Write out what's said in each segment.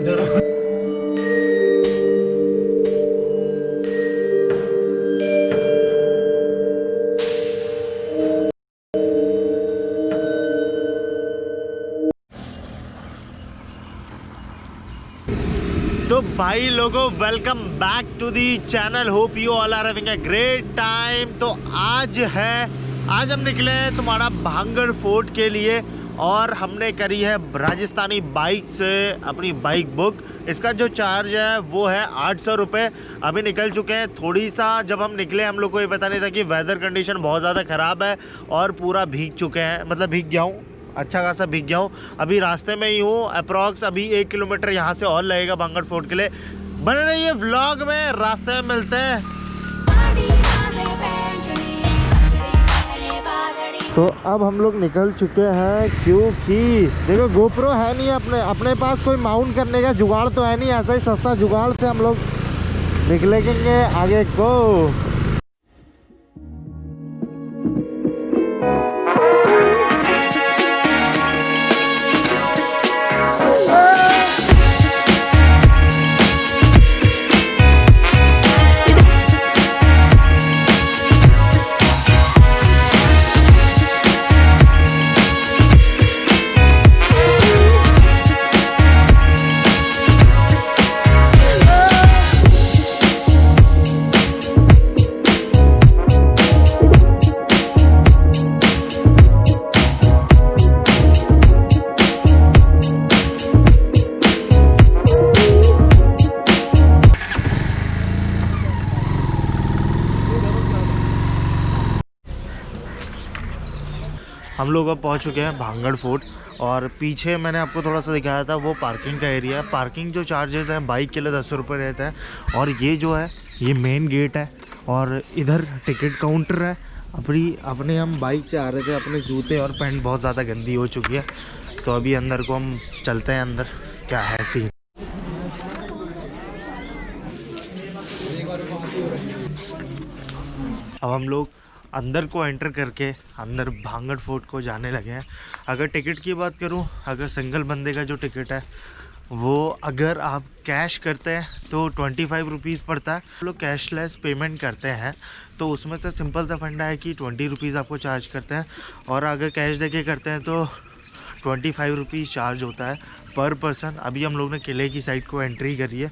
तो भाई लोगों, welcome back to the channel. Hope you all are having a great time. तो आज हम निकले हैं तुम्हारा भांगड़ फोर्ट के लिए और हमने करी है राजस्थानी बाइक से अपनी बाइक बुक। इसका जो चार्ज है वो है 800 रुपये। अभी निकल चुके हैं। थोड़ी सा जब हम निकले हम लोग को ये पता नहीं था कि वेदर कंडीशन बहुत ज़्यादा ख़राब है और पूरा भीग चुके हैं, मतलब भीग गया हूँ, अच्छा खासा भीग गया हूँ। अभी रास्ते में ही हूँ। अप्रॉक्स अभी 1 किलोमीटर यहाँ से और लगेगा भांगड़ फोर्ट के लिए। बने रहिए व्लॉग में, रास्ते में मिलते हैं। तो अब हम लोग निकल चुके हैं क्योंकि देखो गोप्रो है नहीं अपने पास, कोई माउंट करने का जुगाड़ तो है नहीं। ऐसा ही सस्ता जुगाड़ से हम लोग निकलेंगे आगे को। हम लोग अब पहुंच चुके हैं भांगड़ फोर्ट और पीछे मैंने आपको थोड़ा सा दिखाया था वो पार्किंग का एरिया है। पार्किंग जो चार्जेस हैं बाइक के लिए 10 रुपये रहता है और ये जो है ये मेन गेट है और इधर टिकट काउंटर है। अपने हम बाइक से आ रहे थे, अपने जूते और पैंट बहुत ज़्यादा गंदी हो चुकी है। तो अभी अंदर को हम चलते हैं, अंदर क्या है सीन। अब हम लोग अंदर को एंटर करके अंदर भांगड़ फोर्ट को जाने लगे हैं। अगर टिकट की बात करूं, अगर सिंगल बंदे का जो टिकट है वो अगर आप कैश करते हैं तो 25 रुपीज़ पड़ता है। हम लोग कैशलेस पेमेंट करते हैं तो उसमें से सिंपल सा फंडा है कि 20 रुपीज़ आपको चार्ज करते हैं और अगर कैश देके करते हैं तो 25 रुपीज़ चार्ज होता है पर पर्सन। अभी हम लोग ने किले की साइड को एंट्री करी है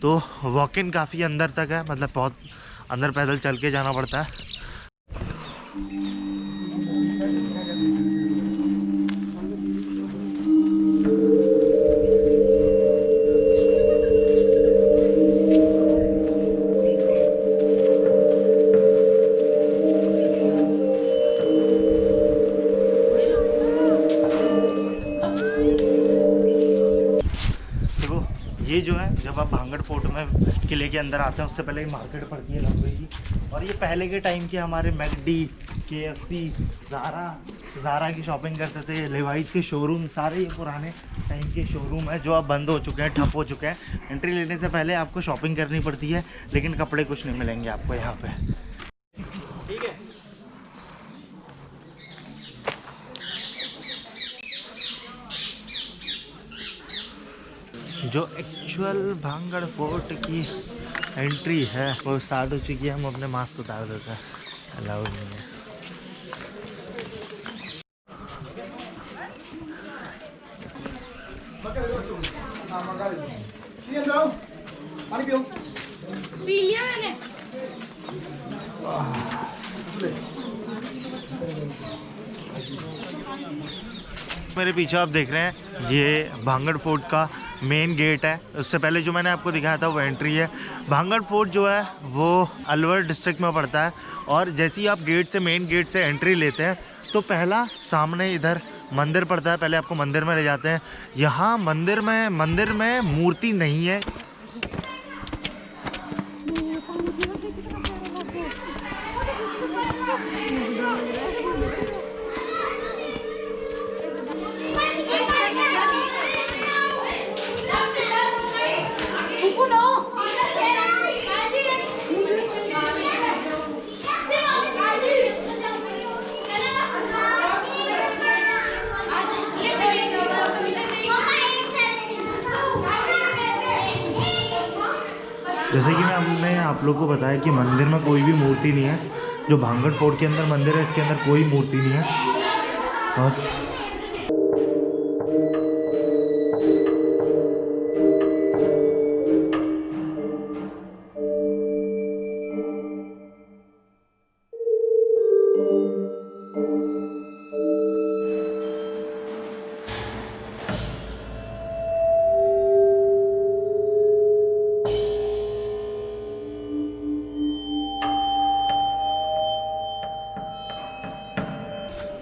तो वॉक इन काफ़ी अंदर तक है, मतलब बहुत अंदर पैदल चल के जाना पड़ता है। ये जो है जब आप भांगड़ फोर्ट में किले के अंदर आते हैं उससे पहले ही मार्केट पड़ती है लंबी की। और ये पहले के टाइम के हमारे मैकडी, KFC, ज़ारा की शॉपिंग करते थे। लेवाइस के शोरूम, सारे ये पुराने टाइम के शोरूम है जो अब बंद हो चुके हैं, ठप हो चुके हैं। एंट्री लेने से पहले आपको शॉपिंग करनी पड़ती है लेकिन कपड़े कुछ नहीं मिलेंगे आपको यहाँ पे। ठीक है, जो एक्चुअल भांगड़ फोर्ट की एंट्री है वो स्टार्ट हो चुकी है। हम अपने मास्क उतार देते हैं, अलाउड नहीं है। मेरे पीछे आप देख रहे हैं ये भांगड़ फोर्ट का मेन गेट है। उससे पहले जो मैंने आपको दिखाया था वो एंट्री है। भांगड़ फोर्ट जो है वो अलवर डिस्ट्रिक्ट में पड़ता है और जैसे ही आप गेट से, मेन गेट से एंट्री लेते हैं तो पहला सामने इधर मंदिर पड़ता है। पहले आपको मंदिर में ले जाते हैं। यहाँ मंदिर में मूर्ति नहीं है। जैसे कि हमने आप लोग को बताया कि मंदिर में कोई भी मूर्ति नहीं है। जो भांगड़ फोर्ट के अंदर मंदिर है, इसके अंदर कोई मूर्ति नहीं है। और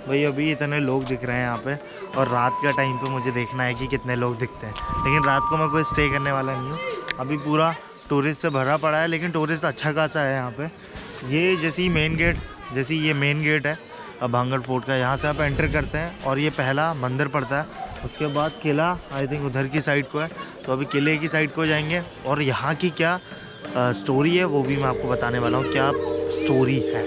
भाई अभी इतने लोग दिख रहे हैं यहाँ पे, और रात का टाइम पे मुझे देखना है कि कितने लोग दिखते हैं। लेकिन रात को मैं कोई स्टे करने वाला नहीं हूँ। अभी पूरा टूरिस्ट से भरा पड़ा है, लेकिन टूरिस्ट अच्छा खासा है यहाँ पे। ये जैसी मेन गेट है अब भांगड़ फोर्ट का, यहाँ से आप एंटर करते हैं और ये पहला मंदिर पड़ता है। उसके बाद किला आई थिंक उधर की साइड को है, तो अभी किले की साइड को जाएंगे और यहाँ की क्या स्टोरी है वो भी मैं आपको बताने वाला हूँ, क्या स्टोरी है।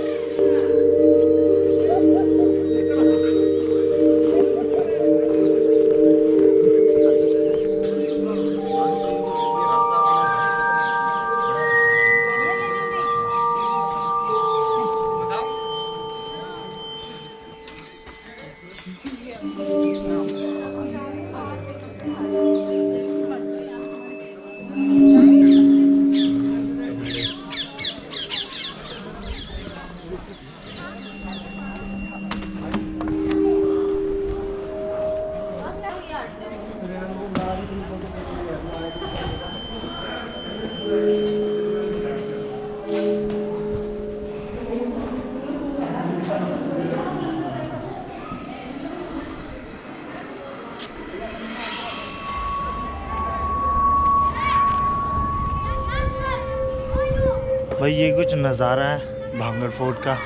भाई ये कुछ नज़ारा है भांगड़ फोर्ट का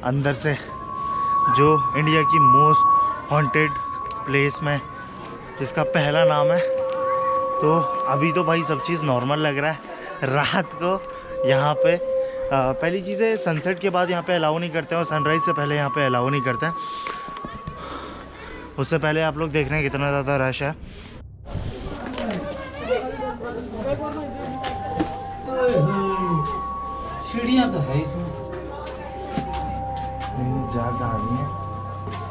अंदर से, जो इंडिया की मोस्ट हॉन्टेड प्लेस में जिसका पहला नाम है। तो अभी तो भाई सब चीज़ नॉर्मल लग रहा है। रात को यहाँ पे पहली चीज़ है सनसेट के बाद यहाँ पे अलाउ नहीं करते हैं, और सनराइज़ से पहले यहाँ पे अलाउ नहीं करते हैं। उससे पहले आप लोग देख रहे हैं कितना ज़्यादा रश है। सीढ़ियाँ तो है इसमें, ज़्यादा आ रही है,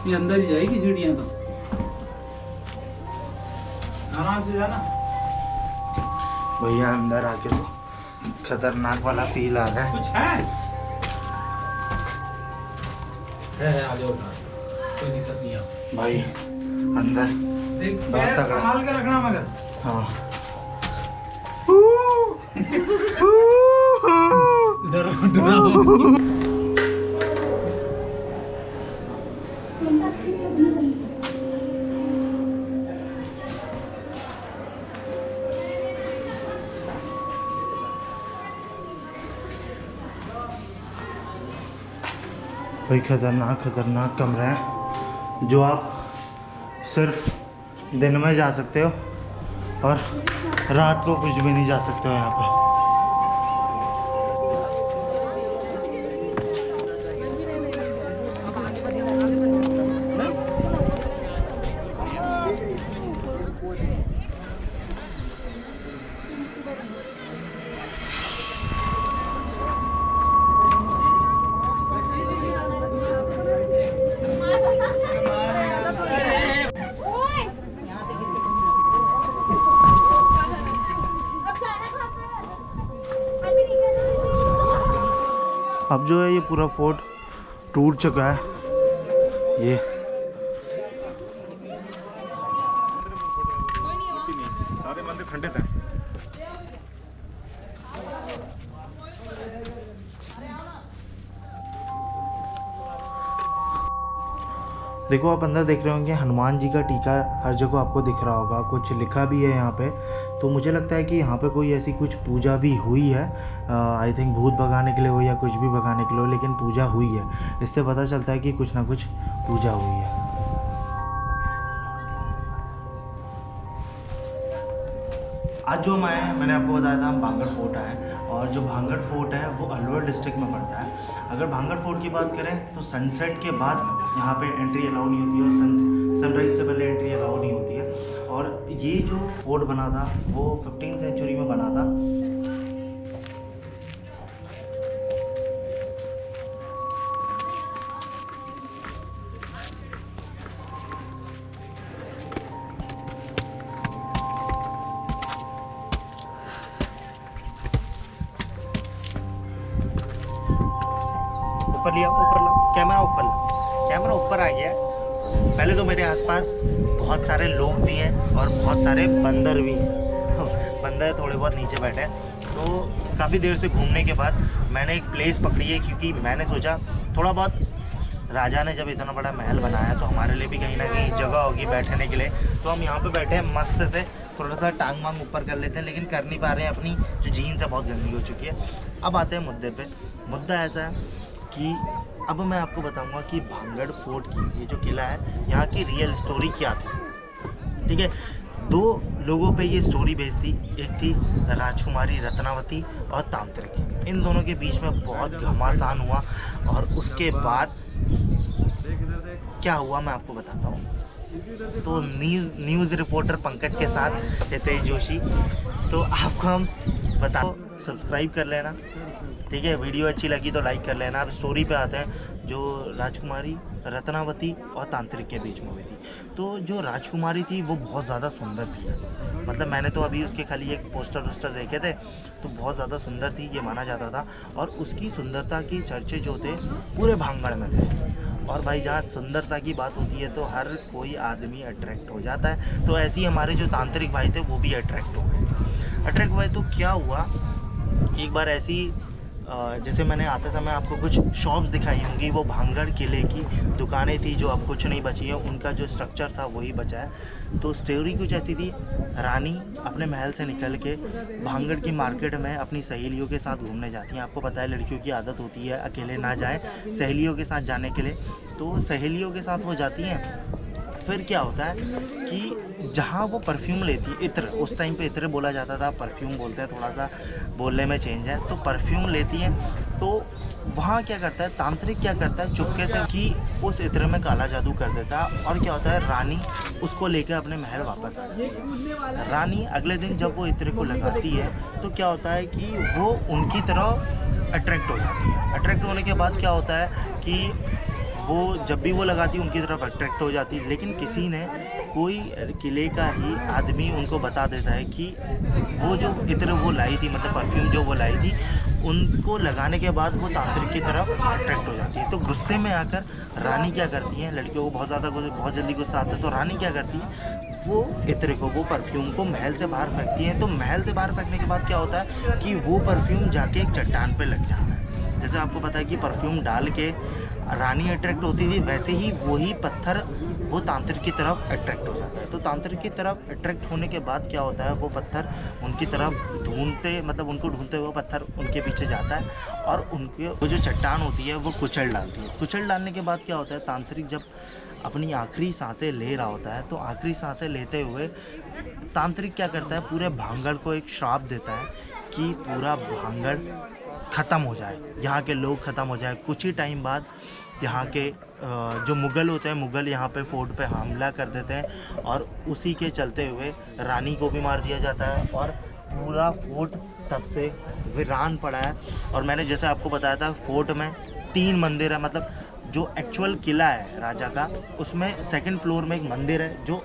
ये अंदर ही जाएगी सीढ़ियाँ तो। आराम से जाना भैया, अंदर आके तो खतरनाक वाला फील आ रहा है। कुछ है आ जाओ, कोई दिक्कत नहीं है भाई अंदर देख, बहुत पैर तगड़ा। संभाल के रखना मगर। हाँ भाई खतरनाक कमरा है, जो आप सिर्फ दिन में जा सकते हो और रात को कुछ भी नहीं जा सकते हो यहाँ पे। अब जो है ये पूरा फोर्ट टूट चुका है। ये सारे मंदिर खंडित हैं। देखो, आप अंदर देख रहे होंगे हनुमान जी का टीका हर जगह आपको दिख रहा होगा, कुछ लिखा भी है यहाँ पे। तो मुझे लगता है कि यहाँ पे कोई ऐसी कुछ पूजा भी हुई है, आई थिंक भूत भगाने के लिए हो या कुछ भी भगाने के लिए हो, लेकिन पूजा हुई है। इससे पता चलता है कि कुछ ना कुछ पूजा हुई है। आज जो हम आए हैं, मैंने आपको बताया था हम भांगड़ फोर्ट आए, और जो भांगड़ फोर्ट है वो अलवर डिस्ट्रिक्ट में पड़ता है। अगर भांगड़ फोर्ट की बात करें तो सनसेट के बाद यहाँ पे एंट्री अलाउ नहीं होती है, और सनराइज से पहले एंट्री अलाउ नहीं होती है। और ये जो फोर्ट बना था वो 15th सेंचुरी में बना था। ऊपर आ गया। पहले तो मेरे आसपास बहुत सारे लोग भी हैं और बहुत सारे बंदर भी हैं। बंदर थोड़े बहुत नीचे बैठे हैं। तो काफ़ी देर से घूमने के बाद मैंने एक प्लेस पकड़ी है, क्योंकि मैंने सोचा थोड़ा बहुत राजा ने जब इतना बड़ा महल बनाया तो हमारे लिए भी कहीं ना कहीं जगह होगी बैठने के लिए। तो हम यहाँ पे बैठे हैं मस्त से, थोड़ा सा टांग वांग ऊपर कर लेते हैं, लेकिन कर नहीं पा रहे हैं। अपनी जो जीन्स है बहुत गंदी हो चुकी है। अब आते हैं मुद्दे पे। मुद्दा ऐसा है कि अब मैं आपको बताऊंगा कि भांगड़ फोर्ट की ये जो किला है, यहाँ की रियल स्टोरी क्या थी। ठीक है, दो लोगों पे ये स्टोरी बेस्ड थी। एक थी राजकुमारी रत्नावती और तांत्रिक। इन दोनों के बीच में बहुत घमासान हुआ और उसके बाद क्या हुआ मैं आपको बताता हूँ। तो न्यूज़ रिपोर्टर पंकज के साथ हितेश जोशी। तो आपको हम बताओ, सब्सक्राइब कर लेना, ठीक है। वीडियो अच्छी लगी तो लाइक कर लेना। अब स्टोरी पे आते हैं जो राजकुमारी रत्नावती और तांत्रिक के बीच में हुई थी। तो जो राजकुमारी थी वो बहुत ज़्यादा सुंदर थी। मतलब मैंने तो अभी उसके खाली एक पोस्टर वोस्टर देखे थे, तो बहुत ज़्यादा सुंदर थी ये माना जाता था। और उसकी सुंदरता की चर्चे जो थे पूरे भांगड़ में थे। और भाई जहाँ सुंदरता की बात होती है तो हर कोई आदमी अट्रैक्ट हो जाता है। तो ऐसे ही हमारे जो तांत्रिक भाई थे वो भी अट्रैक्ट हुए। तो क्या हुआ, एक बार ऐसी जैसे मैंने आते समय आपको कुछ शॉप्स दिखाई होंगी, वो भांगड़ किले की दुकानें थी जो अब कुछ नहीं बची हैं। उनका जो स्ट्रक्चर था वही बचा है। तो स्टोरी कुछ ऐसी थी, रानी अपने महल से निकल के भांगड़ की मार्केट में अपनी सहेलियों के साथ घूमने जाती हैं। आपको पता है लड़कियों की आदत होती है अकेले ना जाए, सहेलियों के साथ जाने के लिए। तो सहेलियों के साथ वो जाती हैं। फिर क्या होता है कि जहाँ वो परफ्यूम लेती है, इत्र, उस टाइम पे इत्र बोला जाता था, परफ्यूम बोलते हैं, थोड़ा सा बोलने में चेंज है। तो परफ्यूम लेती है तो वहाँ क्या करता है तांत्रिक, क्या करता है चुपके से कि उस इत्र में काला जादू कर देता है। और क्या होता है, रानी उसको लेकर अपने महल वापस आ जाती है। रानी अगले दिन जब वो इत्र को लगाती है तो क्या होता है कि वो उनकी तरह अट्रैक्ट हो जाती है। अट्रैक्ट होने के बाद क्या होता है कि वो जब भी वो लगाती उनकी तरफ अट्रैक्ट हो जाती। लेकिन किसी ने, कोई किले का ही आदमी उनको बता देता है कि वो जो इत्र वो लाई थी, मतलब परफ्यूम जो वो लाई थी, उनको लगाने के बाद वो तांत्रिक की तरफ अट्रैक्ट हो जाती है। तो गुस्से में आकर रानी क्या करती है, लड़कियों को बहुत जल्दी गुस्सा आता है। तो रानी क्या करती है, वो इत्र को, वो परफ्यूम को महल से बाहर फेंकती है। तो महल से बाहर फेंकने के बाद क्या होता है कि वो परफ्यूम जाके एक चट्टान पे लग जाता है। जैसे आपको पता है कि परफ्यूम डाल के रानी अट्रैक्ट होती थी, वैसे ही वही पत्थर वो तांत्रिक की तरफ अट्रैक्ट हो जाता है। तो तांत्रिक की तरफ अट्रैक्ट होने के बाद क्या होता है, वो पत्थर उनकी तरफ ढूंढते, मतलब उनको ढूंढते हुए पत्थर उनके पीछे जाता है और उनके वो जो चट्टान होती है वो कुचल डालती है। कुचल डालने के बाद क्या होता है, तांत्रिक जब अपनी आखिरी सांसें ले रहा होता है, तो आखिरी सांसें लेते हुए तांत्रिक क्या करता है, पूरे भांगड़ को एक श्राप देता है कि पूरा भांगड़ ख़त्म हो जाए, यहाँ के लोग ख़त्म हो जाए। कुछ ही टाइम बाद यहाँ के जो मुग़ल होते हैं, मुग़ल यहाँ पे फोर्ट पे हमला कर देते हैं और उसी के चलते हुए रानी को भी मार दिया जाता है और पूरा फोर्ट तब से वीरान पड़ा है। और मैंने जैसे आपको बताया था, फोर्ट में 3 मंदिर है, मतलब जो एक्चुअल किला है राजा का, उसमें 2nd फ्लोर में एक मंदिर है, जो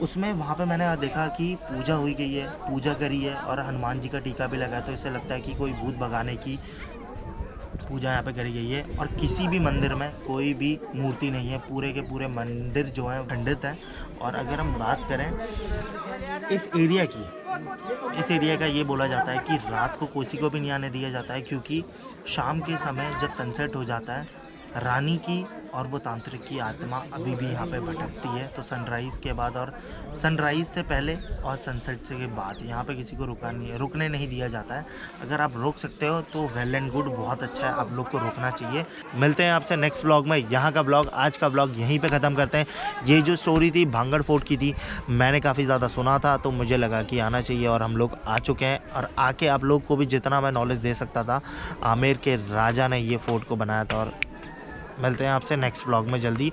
उसमें वहाँ पे मैंने देखा कि पूजा हुई गई है, पूजा करी है और हनुमान जी का टीका भी लगा है। तो इससे लगता है कि कोई भूत भगाने की पूजा यहाँ पे करी गई है। और किसी भी मंदिर में कोई भी मूर्ति नहीं है, पूरे के पूरे मंदिर जो है खंडित है। और अगर हम बात करें इस एरिया का ये बोला जाता है कि रात को किसी को भी नहीं आने दिया जाता है, क्योंकि शाम के समय जब सनसेट हो जाता है, रानी की और वो तांत्रिक की आत्मा अभी भी यहाँ पे भटकती है। तो सनराइज़ के बाद और सनराइज़ से पहले और सनसेट से के बाद यहाँ पे किसी को रुकने नहीं दिया जाता है। अगर आप रोक सकते हो तो वेल एंड गुड, बहुत अच्छा है, आप लोग को रोकना चाहिए। मिलते हैं आपसे नेक्स्ट व्लॉग में। यहाँ का व्लॉग, आज का व्लॉग यहीं पे ख़त्म करते हैं। ये जो स्टोरी थी भांगड़ फोर्ट की थी, मैंने काफ़ी ज़्यादा सुना था तो मुझे लगा कि आना चाहिए और हम लोग आ चुके हैं। और आके आप लोग को भी जितना मैं नॉलेज दे सकता था, आमेर के राजा ने ये फोर्ट को बनाया था। और मिलते हैं आपसे नेक्स्ट व्लॉग में जल्दी।